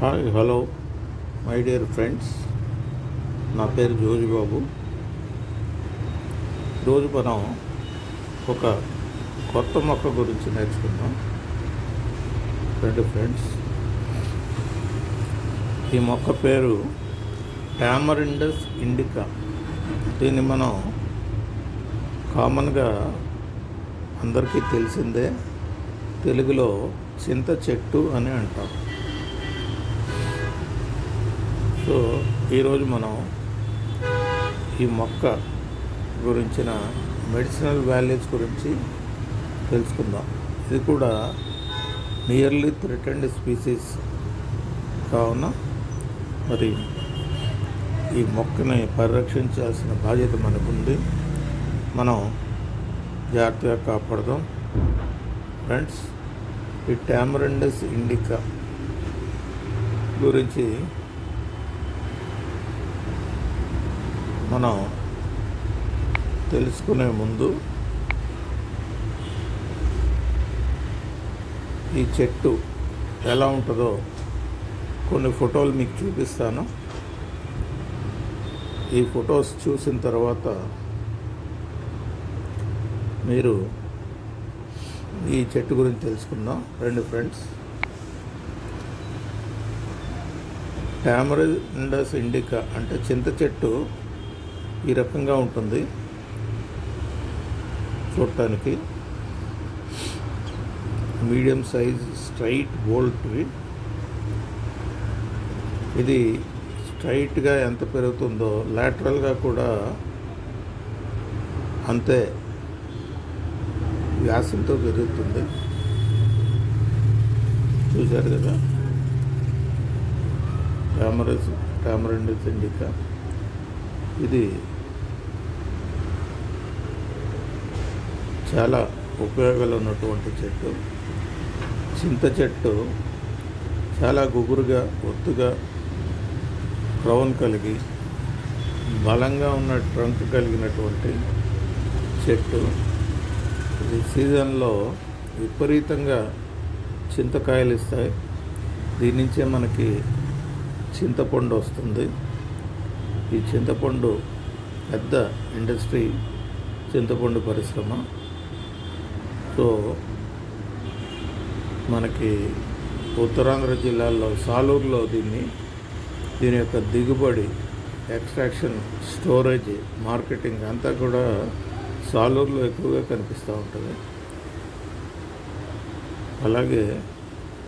Hi hello my dear friends, నా పేరు జోజిబాబు. ఈరోజు మనం ఒక కొత్త మొక్క గురించి నేర్చుకుందాం. ఫ్రెండ్స్, ఈ మొక్క పేరు టామరిండస్ ఇండికా. దీన్ని మనం కామన్గా అందరికీ తెలిసిందే, తెలుగులో చింత చెట్టు అని అంటాం. సో ఈరోజు మనం ఈ మొక్క గురించిన మెడిసినల్ వాల్యూస్ గురించి తెలుసుకుందాం. ఇది కూడా నియర్లీ థ్రెటెండ్ స్పీసీస్ కావున మరి ఈ మొక్కని పరిరక్షించాల్సిన బాధ్యత మనకుంది. మనం జాగ్రత్తగా కాపాడదాం. ఫ్రెండ్స్, ఈ టామరిండస్ ఇండికా గురించి మనం తెలుసుకునే ముందు ఈ చెట్టు ఎలా ఉంటుందో కొన్ని ఫోటోలు మీకు చూపిస్తాను. ఈ ఫొటోస్ చూసిన తర్వాత మీరు ఈ చెట్టు గురించి తెలుసుకుందాం. ఫ్రెండ్స్, టామరిండస్ ఇండికా అంటే చింత చెట్టు ఈ రకంగా ఉంటుంది. చూడటానికి మీడియం సైజ్ స్ట్రైట్ బోల్డ్ ట్రీ. ఇది స్ట్రైట్గా ఎంత పెరుగుతుందో లాటరల్గా కూడా అంతే వ్యాసంతో పెరుగుతుంది. చూశారు కదా, టామరిండస్ ఇండికా. ఇది చాలా ఉపయోగాలు ఉన్నటువంటి చెట్టు. చింత చెట్టు చాలా గుబురుగా, ఒత్తుగా, క్రౌన్ కలిగి బలంగా ఉన్న ట్రంక్ కలిగినటువంటి చెట్టు. ఈ సీజన్లో విపరీతంగా చింతకాయలు ఇస్తాయి. దీని నుంచే మనకి చింతపండు వస్తుంది. ఈ చింతపండు పెద్ద ఇండస్ట్రీ, చింతపండు పరిశ్రమ. సో మనకి ఉత్తరాంధ్ర జిల్లాల్లో సాలూరులో దీని యొక్క దిగుబడి, ఎక్స్ట్రాక్షన్, స్టోరేజ్, మార్కెటింగ్ అంతా కూడా సాలూరులో ఎక్కువగా కనిపిస్తూ ఉంటుంది. అలాగే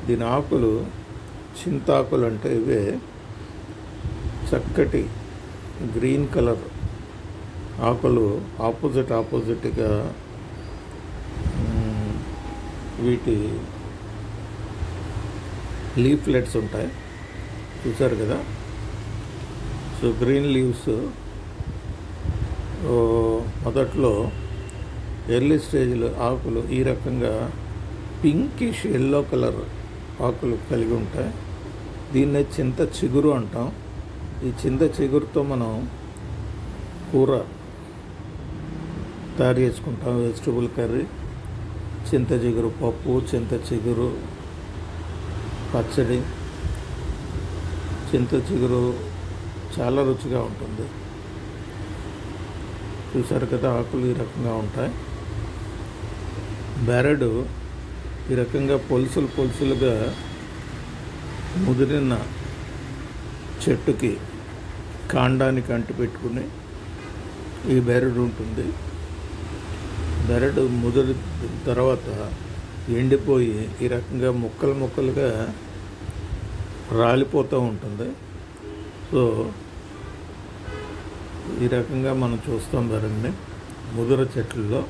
దీని ఆకులు చింతాకులు అంటే ఇవే చక్కటి గ్రీన్ కలర్ ఆకులు ఆపోజిట్గా వీటి లీఫ్లెట్స్ ఉంటాయి. చూసారు కదా. సో గ్రీన్ లీవ్స్ మొదట్లో ఎర్లీ స్టేజ్లో ఆకులు ఈ రకంగా పింకిష్ ఎల్లో కలర్ ఆకులు కలిగి ఉంటాయి. దీన్నే చింత చిగురు అంటాం. ఈ చింత చిగురుతో మనం కూర తయారు చేసుకుంటాం, వెజిటబుల్ కర్రీ. చింత చిగురు పప్పు, చింత చిగురు పచ్చడి. చింత చిగురు చాలా రుచిగా ఉంటుంది. చూసారు కదా, ఆకులు ఈ రకంగా ఉంటాయి. బెరడు ఈ రకంగా పొలుసులుగా ముదిరిన చెట్టుకి కాండానికి అంటిపెట్టుకుని ఈ బెరడు ఉంటుంది. బెరడు ముదిరి తర్వాత ఎండిపోయి ఈ రకంగా ముక్కలుగా రాలిపోతూ ఉంటుంది. సో ఈ రకంగా మనం చూస్తాం బెరడుని. ముదురు చెట్లలో,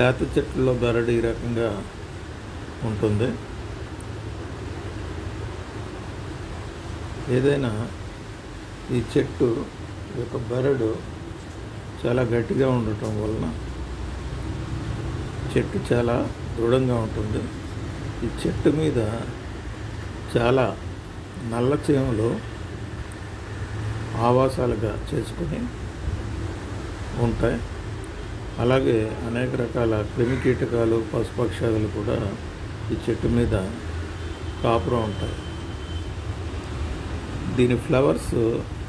లేత చెట్లలో బెరడు ఈ రకంగా ఉంటుంది. ఏదైనా ఈ చెట్టు యొక్క బెరడు చాలా గట్టిగా ఉండటం వలన చెట్టు చాలా దృఢంగా ఉంటుంది. ఈ చెట్టు మీద చాలా నల్ల చీమలు ఆవాసాలుగా చేసుకొని ఉంటాయి. అలాగే అనేక రకాల క్రిమికీటకాలు, పశుపక్షాదులు కూడా ఈ చెట్టు మీద కాపురం ఉంటాయి. దీని ఫ్లవర్స్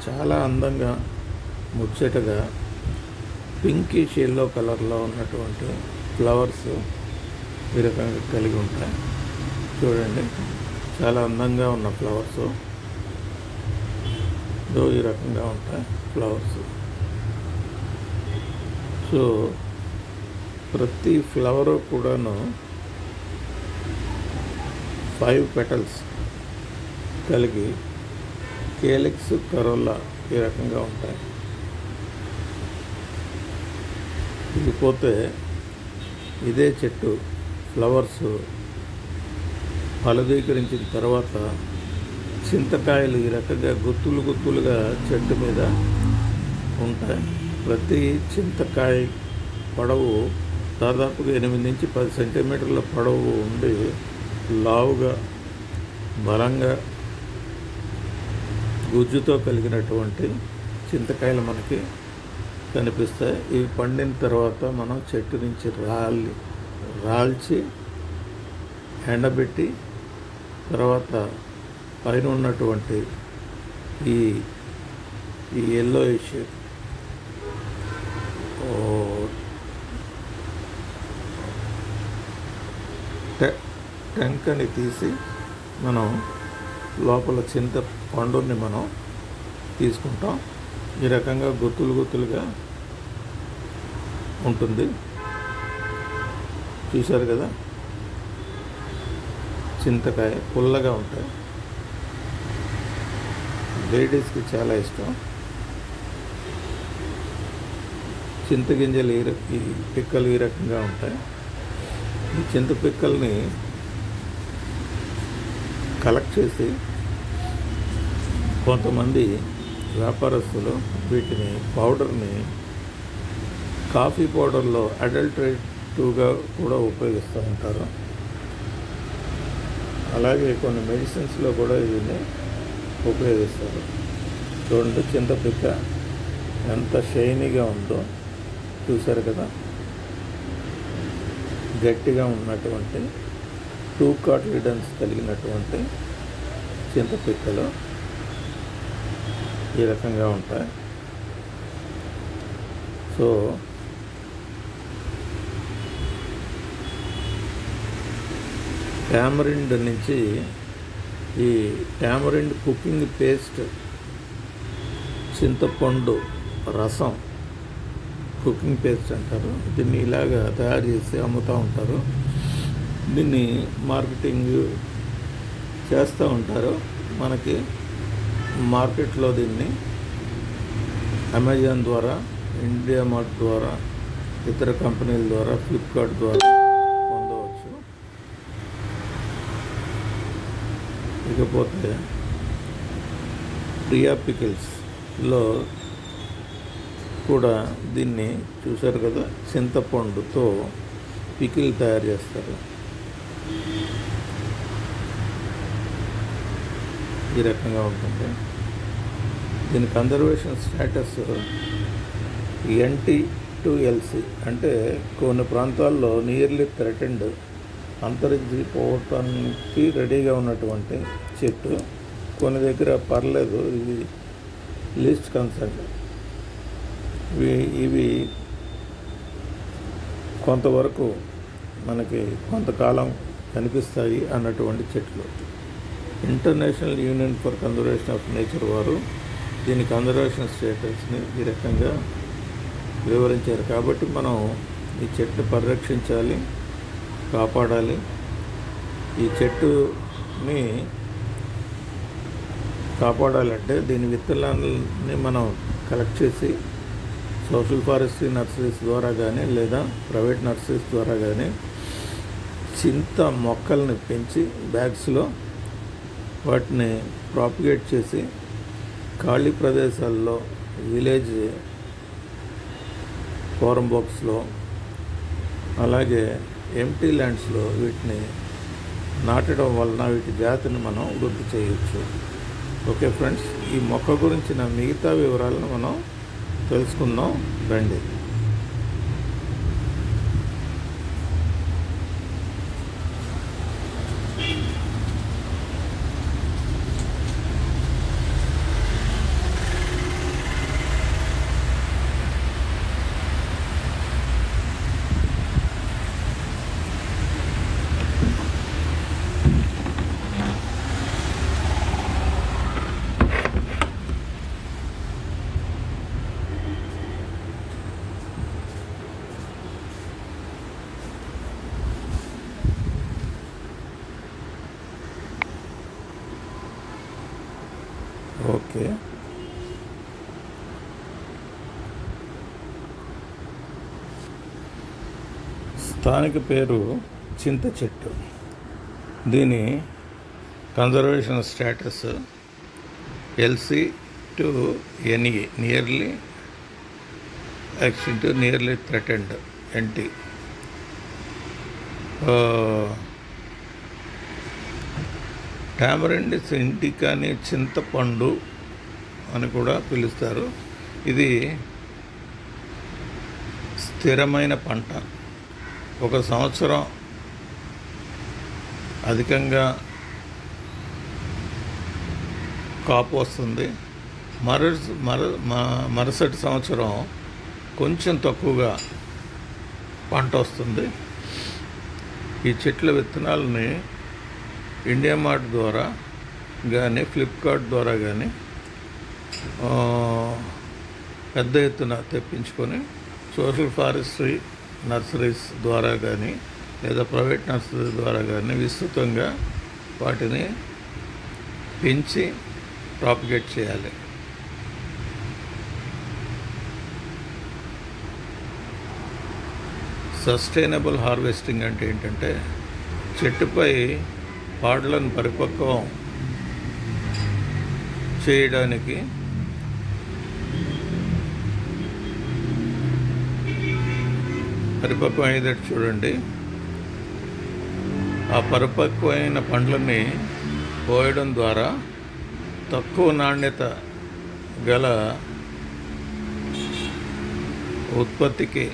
చాలా అందంగా ముచ్చటగా పింకిష్ ఎల్లో కలర్లో ఉన్నటువంటి ఫ్లవర్స్ ఈ రకంగా కలిగి ఉంటాయి. చూడండి, చాలా అందంగా ఉన్న ఫ్లవర్స్ ఈ రకంగా ఉంటాయి ఫ్లవర్స్. సో ప్రతి ఫ్లవర్ కూడాను 5 పెటల్స్ కలిగి కేలిక్స్ కరోలా ఈ రకంగా ఉంటాయి. ఇకపోతే ఇదే చెట్టు ఫ్లవర్స్ ఫలదీకరించిన తర్వాత చింతకాయలు ఈ రకంగా గుత్తులుగా చెట్టు మీద ఉంటాయి. ప్రతి చింతకాయ పొడవు దాదాపుగా 8 నుంచి 10 సెంటీమీటర్ల పొడవు ఉండి లావుగా బలంగా గుజ్జుతో కలిగినటువంటి చింతకాయలు మనకి కనిపిస్తాయి. ఇవి పండిన తర్వాత మనం చెట్టు నుంచి రాల్చి ఎండబెట్టి తర్వాత పైన ఉన్నటువంటి ఈ ఎల్లోయిష్ టెంకని తీసి మనం లోపల చింత పండుని మనం తీసుకుంటాం. ఈ రకంగా గుత్తులుగా ఉంటుంది. చూశారు కదా, చింతకాయ పుల్లగా ఉంటాయి. లేడీస్కి చాలా ఇష్టం. చింతగింజలు ఈ పిక్కలు ఈ రకంగా ఉంటాయి. ఈ చింత పిక్కల్ని కలెక్ట్ చేసి కొంతమంది వ్యాపారస్తులు వీటిని పౌడర్ని కాఫీ పౌడర్లో అడల్టరేటివ్గా కూడా ఉపయోగిస్తూ ఉంటారు. అలాగే కొన్ని మెడిసిన్స్లో కూడా వీటిని ఉపయోగిస్తారు. చూడండి, చింతపిక్క ఎంత షైనీగా ఉందో చూశారు కదా. గట్టిగా ఉన్నటువంటి 2 కాటిలిడన్స్ కలిగినటువంటి చింతపిక్కలు ఈ రకంగా ఉంటాయి. సో టామరిండ్ నుంచి ఈ టామరిండ్ కుకింగ్ పేస్ట్, చింతపండు రసం కుకింగ్ పేస్ట్ అంటారు. దీన్ని ఇలాగా తయారు చేసి అమ్ముతూ ఉంటారు. దీన్ని మార్కెటింగ్ చేస్తూ ఉంటారు. మనకి మార్కెట్లో దీన్ని అమెజాన్ ద్వారా, ఇండియా మార్ట్ ద్వారా, ఇతర కంపెనీల ద్వారా, ఫ్లిప్కార్ట్ ద్వారా పొందవచ్చు. ఇకపోతే ప్రియా పికిల్స్లో కూడా దీన్ని చూశారు కదా, చింతపండుతో పికిల్ తయారు చేస్తారు. ఈ రకంగా ఉంటుంది. దీని కన్జర్వేషన్ స్టేటస్ NT2LC, అంటే కొన్ని ప్రాంతాల్లో నియర్లీ థ్రెటెండ్, అంతరించిపోవటానికి రెడీగా ఉన్నటువంటి చెట్టు. కొన్ని దగ్గర పర్లేదు, ఇది లీస్ట్ కన్సర్న్. ఇవి కొంతవరకు మనకి కొంతకాలం కనిపిస్తాయి అన్నటువంటి చెట్లు. International union for conservation of nature వారు దీని కన్జర్వేషన్ స్టేటస్ని ఈ రకంగా వివరించారు. కాబట్టి మనం ఈ చెట్టుని పరిరక్షించాలి, కాపాడాలి. ఈ చెట్టుని కాపాడాలంటే దీని విత్తనాలని మనం కలెక్ట్ చేసి సోషల్ ఫారెస్ట్రీ నర్సరీస్ ద్వారా కానీ లేదా ప్రైవేట్ నర్సరీస్ ద్వారా కానీ చింత మొక్కల్ని పెంచి బ్యాగ్స్లో వాటిని ప్రాపగేట్ చేసి ఖాళీ ప్రదేశాల్లో, విలేజ్ ఫారం బాక్స్లో, అలాగే ఎంటీ ల్యాండ్స్లో వీటిని నాటడం వలన వీటి జాతిని మనం వృద్ధి చేయవచ్చు. ఓకే ఫ్రెండ్స్, ఈ మొక్క గురించిన మిగతా వివరాలను మనం తెలుసుకుందాం రండి. ఓకే. స్థానిక పేరు చింత చెట్టు. దీని conservation status LC to NE, nearly extinct, nearly threatened, NT. టామరిండిస్ ఇండికాని చింతపండు అని కూడా పిలుస్తారు. ఇది స్థిరమైన పంట. ఒక సంవత్సరం అధికంగా కాపు వస్తుంది. మరుసటి సంవత్సరం కొంచెం తక్కువగా పంట వస్తుంది. ఈ చెట్ల విత్తనాలని ఇండియా మార్ట్ ద్వారా కానీ ఫ్లిప్కార్ట్ ద్వారా కానీ పెద్ద ఎత్తున తెప్పించుకొని సోషల్ ఫారెస్ట్రీ నర్సరీస్ ద్వారా కానీ లేదా ప్రైవేట్ నర్సరీ ద్వారా కానీ విస్తృతంగా వాటిని పెంచి ప్రాపగేట్ చేయాలి. సస్టైనబుల్ హార్వెస్టింగ్ అంటే ఏంటంటే చెట్టుపై పాటలను పరిపక్వం చేయడానికి పరిపక్వం అయ్యేటట్టు చూడండి. ఆ పరిపక్వమైన పండ్లని పోయడం ద్వారా తక్కువ నాణ్యత గల ఉత్పత్తికి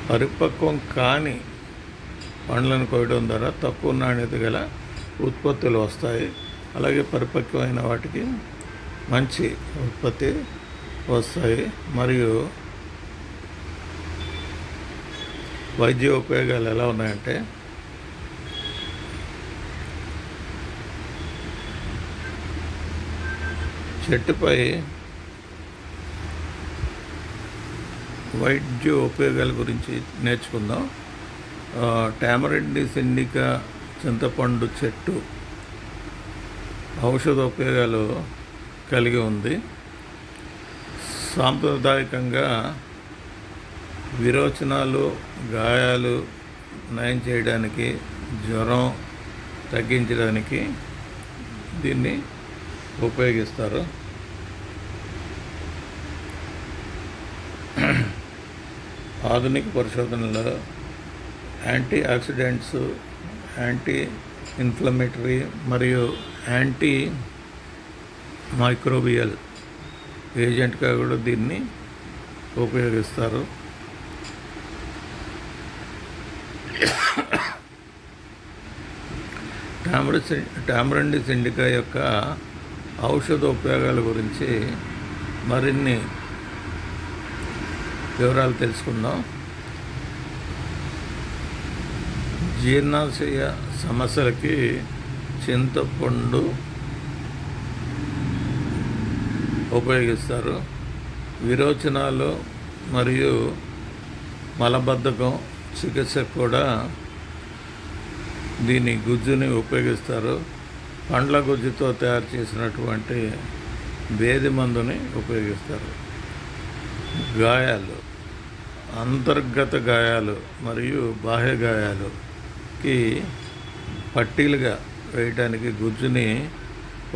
పరిపక్వం కాని పండ్లను కోయడం ద్వారా తక్కువ నాణ్యత గల ఉత్పత్తులు వస్తాయి. అలాగే పరిపక్వమైన వాటికి మంచి ఉత్పత్తి వస్తాయి. మరియు వైద్య ఉపయోగాలు ఎలా ఉన్నాయంటే చెట్టుపై వైద్య ఉపయోగాల గురించి నేర్చుకుందాం. టామరిండిస్ ఇండికా చింతపండు చెట్టు ఔషధ ఉపయోగాలు కలిగి ఉంది. సాంప్రదాయకంగా విరోచనాలు, గాయాలు నయం చేయడానికి, జ్వరం తగ్గించడానికి దీన్ని ఉపయోగిస్తారు. ఆధునిక పరిశోధనలో యాంటీ ఆక్సిడెంట్స్, యాంటీ ఇన్ఫ్లమేటరీ మరియు యాంటీ మైక్రోబియల్ ఏజెంట్గా కూడా దీన్ని ఉపయోగిస్తారు. టామరిండిస్ ఇండికా యొక్క ఔషధ ఉపయోగాల గురించి మరిన్ని వివరాలు తెలుసుకుందాం. జీర్ణాశయ సమస్యలకి చింతపండు ఉపయోగిస్తారు. విరోచనాలు మరియు మలబద్ధకం చికిత్సకు కూడా దీని గుజ్జుని ఉపయోగిస్తారు. పండ్ల గుజ్జుతో తయారు చేసినటువంటి వేది మందుని ఉపయోగిస్తారు. గాయాలు, అంతర్గత గాయాలు మరియు బాహ్య గాయాలుకి పట్టీలుగా వేయడానికి గుజ్జుని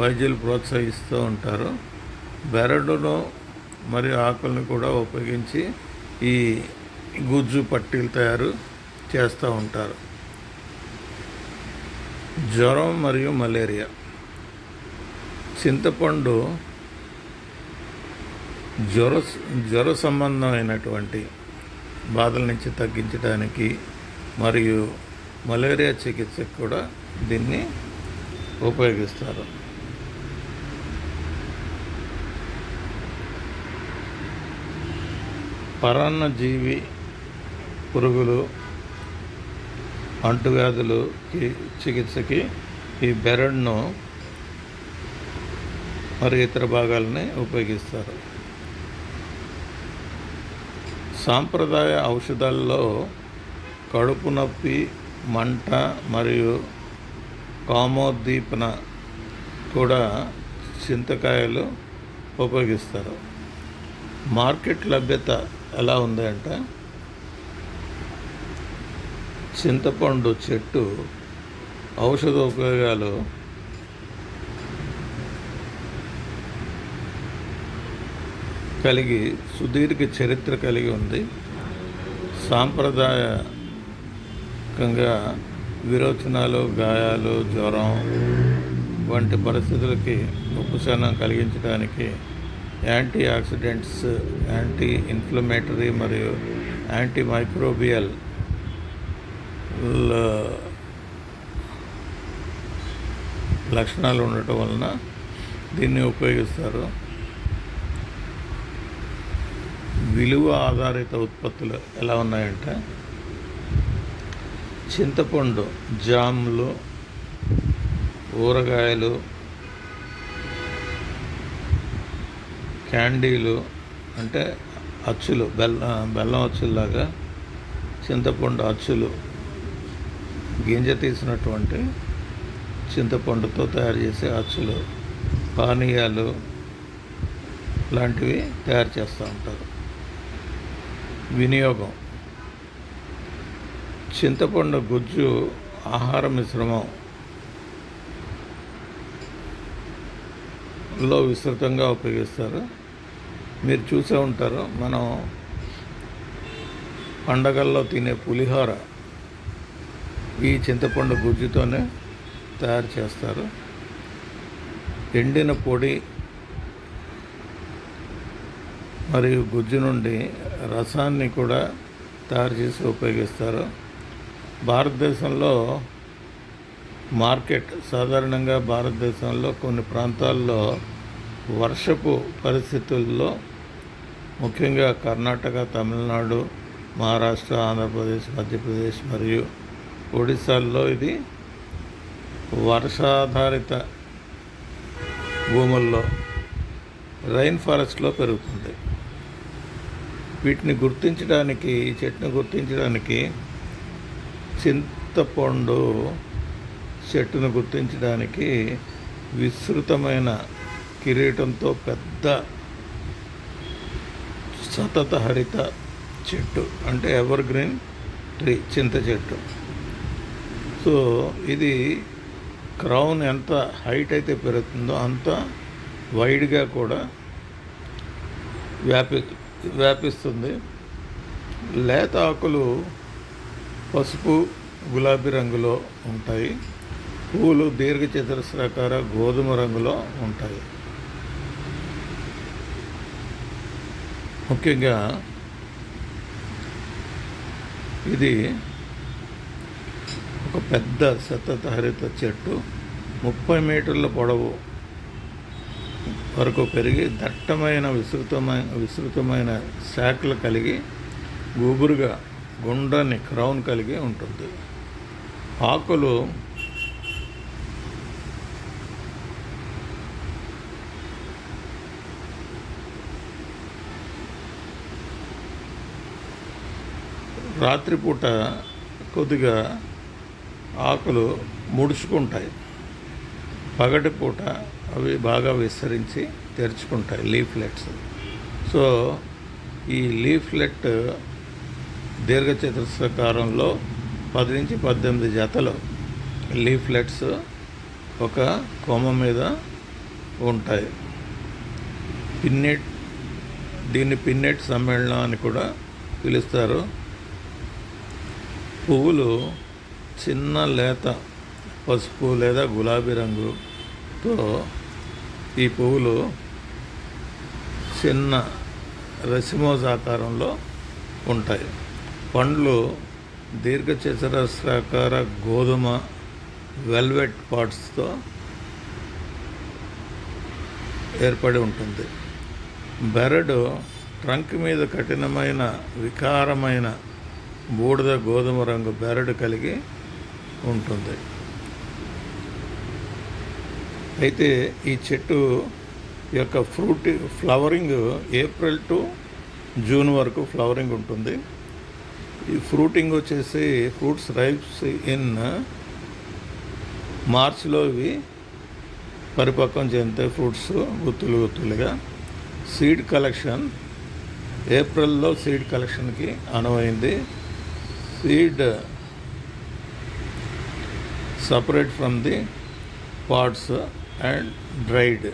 వైద్యులు ప్రోత్సహిస్తూ ఉంటారు. బెరడును మరియు ఆకులను కూడా ఉపయోగించి ఈ గుజ్జు పట్టీలు తయారు చేస్తూ ఉంటారు. జ్వరం మరియు మలేరియా. చింతపండు జ్వర సంబంధమైనటువంటి బాధల నుంచి తగ్గించడానికి మరియు మలేరియా చికిత్సకు కూడా దీన్ని ఉపయోగిస్తారు. పరాన్నజీవి పురుగులు, అంటువ్యాధులకి చికిత్సకి ఈ బెరడును మరియు ఇతర భాగాలని ఉపయోగిస్తారు. సాంప్రదాయ ఔషధాల్లో కడుపు నొప్పి, మంట మరియు కామోద్దీపన కూడా చింతకాయలు ఉపయోగిస్తారు. మార్కెట్ లభ్యత ఎలా ఉంది అంటే, చింతపండు చెట్టు ఔషధ ఉపయోగాలు కలిగి సుదీర్ఘ చరిత్ర కలిగి ఉంది. సాంప్రదాయకంగా విరోచనాలు, గాయాలు, జ్వరం వంటి పరిస్థితులకి ఉపశమనం కలిగించడానికి యాంటీ ఆక్సిడెంట్స్, యాంటీ ఇన్ఫ్లమేటరీ మరియు యాంటీ మైక్రోబియల్ లక్షణాలు ఉండటం వలన దీన్ని ఉపయోగిస్తారు. విలువ ఆధారిత ఉత్పత్తులు ఎలా ఉన్నాయంటే, చింతపండు జామ్లు, ఊరగాయలు, క్యాండీలు అంటే అచ్చులు, బెల్లం అచ్చుల్లాగా చింతపండు అచ్చులు, గింజ తీసినటువంటి చింతపండుతో తయారు చేసే అచ్చులు, పానీయాలు లాంటివి తయారు చేస్తూ ఉంటారు. వినియోగం: చింతపండు గుజ్జు ఆహార మిశ్రమంలో విస్తృతంగా ఉపయోగిస్తారు. మీరు చూసే ఉంటారు, మనం పండగల్లో తినే పులిహోర ఈ చింతపండు గుజ్జుతోనే తయారు చేస్తారు. ఎండిన పొడి మరియు గుజ్జు నుండి రసాన్ని కూడా తయారు చేసి ఉపయోగిస్తారు. భారతదేశంలో మార్కెట్ సాధారణంగా భారతదేశంలో కొన్ని ప్రాంతాల్లో వర్షపు పరిస్థితుల్లో, ముఖ్యంగా కర్ణాటక, తమిళనాడు, మహారాష్ట్ర, ఆంధ్రప్రదేశ్, మధ్యప్రదేశ్ మరియు ఒడిశాల్లో ఇది వర్షాధారిత భూముల్లో, రైన్ ఫారెస్ట్లో పెరుగుతుంది. వీటిని గుర్తించడానికి, ఈ చెట్టును గుర్తించడానికి, చింతపండు చెట్టును గుర్తించడానికి విస్తృతమైన కిరీటంతో పెద్ద సతత హరిత చెట్టు అంటే ఎవర్ గ్రీన్ ట్రీ చింత చెట్టు. సో ఇది క్రౌన్ ఎంత హైట్ అయితే పెరుగుతుందో అంత వైడ్గా కూడా వ్యాపిస్తుంది. లేత ఆకులు పసుపు, గులాబీ రంగులో ఉంటాయి. పువ్వులు దీర్ఘచతురస్రాకార గోధుమ రంగులో ఉంటాయి. ముఖ్యంగా ఇది ఒక పెద్ద సతత హరిత చెట్టు. 30 మీటర్ల పొడవు వరకు పెరిగి దట్టమైన విస్తృతమైన శాఖలు కలిగి గుబురుగా గుండ్రని క్రౌన్ కలిగి ఉంటుంది. ఆకులు రాత్రిపూట కొద్దిగా ఆకులు ముడుచుకుంటాయి, పగటిపూట అవి బాగా విస్తరించి తెరుచుకుంటాయి, లీఫ్లెట్స్. సో ఈ లీఫ్లెట్ దీర్ఘచతురస్రాకారంలో 10 నుంచి 18 జతలు లీఫ్లెట్స్ ఒక కొమ్మ మీద ఉంటాయి. దీన్ని పిన్నెట్ సమ్మేళనం అని కూడా పిలుస్తారు. పువ్వులు చిన్న లేత పసుపు లేదా గులాబీ రంగుతో ఈ పువ్వులు చిన్న రసిమోజాకారంలో ఉంటాయి. పండ్లు దీర్ఘచతురస్రాకార గోధుమ వెల్వెట్ పార్ట్స్తో ఏర్పడి ఉంటుంది. బెరడు ట్రంక్ మీద కఠినమైన వికారమైన బూడిద గోధుమ రంగు బెరడు కలిగి ఉంటుంది. అయితే ఈ చెట్టు యొక్క ఫ్లవరింగ్ ఏప్రిల్ టు జూన్ వరకు ఫ్లవరింగ్ ఉంటుంది. ఈ ఫ్రూటింగ్ వచ్చేసి ఫ్రూట్స్ రైప్స్ ఇన్ మార్చ్లో ఇవి పరిపక్వం చెందితే ఫ్రూట్స్ గుత్తులుగా. సీడ్ కలెక్షన్ ఏప్రిల్లో సీడ్ కలెక్షన్కి అనువైంది. Seed separate from the pods and dried.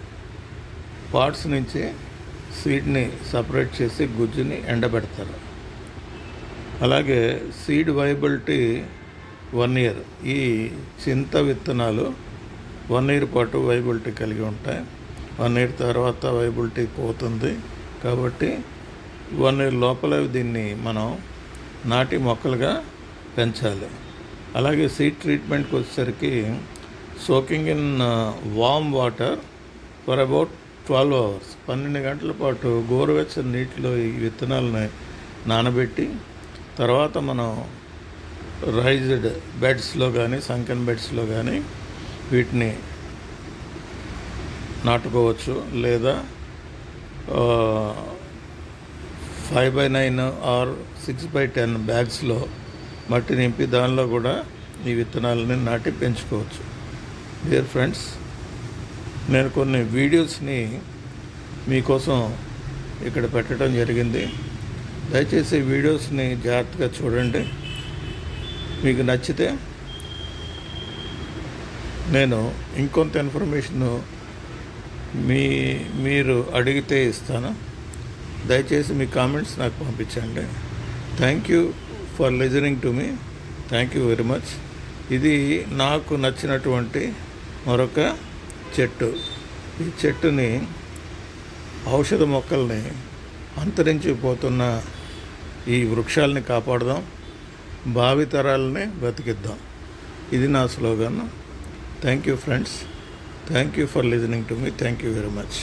Pods నుంచి సీడ్ని సపరేట్ చేసి గుజ్జుని ఎండబెడతారు. అలాగే సీడ్ వైబిలిటీ 1 year. ఈ చింత విత్తనాలు 1 year పాటు వైబిలిటీ కలిగి ఉంటాయి. 1 year తర్వాత వైబిలిటీ పోతుంది. కాబట్టి 1 year లోపల దీన్ని మనం నాటి మొక్కలుగా పెంచాలి. అలాగే సీడ్ ట్రీట్మెంట్కి వచ్చేసరికి soaking in warm water for about 12 hours. 12 గంటల పాటు గోరువెచ్చని నీటిలో ఈ విత్తనాలని నానబెట్టి తర్వాత మనం రైజ్డ్ బెడ్స్లో కానీ సంకెన్ బెడ్స్లో కానీ వీటిని నాటుకోవచ్చు. లేదా 5x9 ఆర్ 6x10 బ్యాగ్స్లో మట్టి నింపి దానిలో కూడా ఈ విత్తనాలని నాటి పెంచుకోవచ్చు. డియర్ ఫ్రెండ్స్, నేను కొన్ని వీడియోస్ని మీకోసం ఇక్కడ పెట్టడం జరిగింది. దయచేసి వీడియోస్ని జాగ్రత్తగా చూడండి. మీకు నచ్చితే నేను ఇంకొంత ఇన్ఫర్మేషన్ మీరు అడిగితే ఇస్తాను. దయచేసి మీ కామెంట్స్ నాకు పంపించండి. Thank you for listening to me. Thank you very much. ఇది నాకు నచ్చినటువంటి మరొక చెట్టు. ఈ చెట్టుని ఔషధ మొక్కల్ని అంతరించిపోతున్న ఈ వృక్షాలని కాపాడదాం, భావితరాలని బ్రతికిద్దాం. ఇది నా slogan. Thank you friends. Thank you for listening to me. Thank you very much.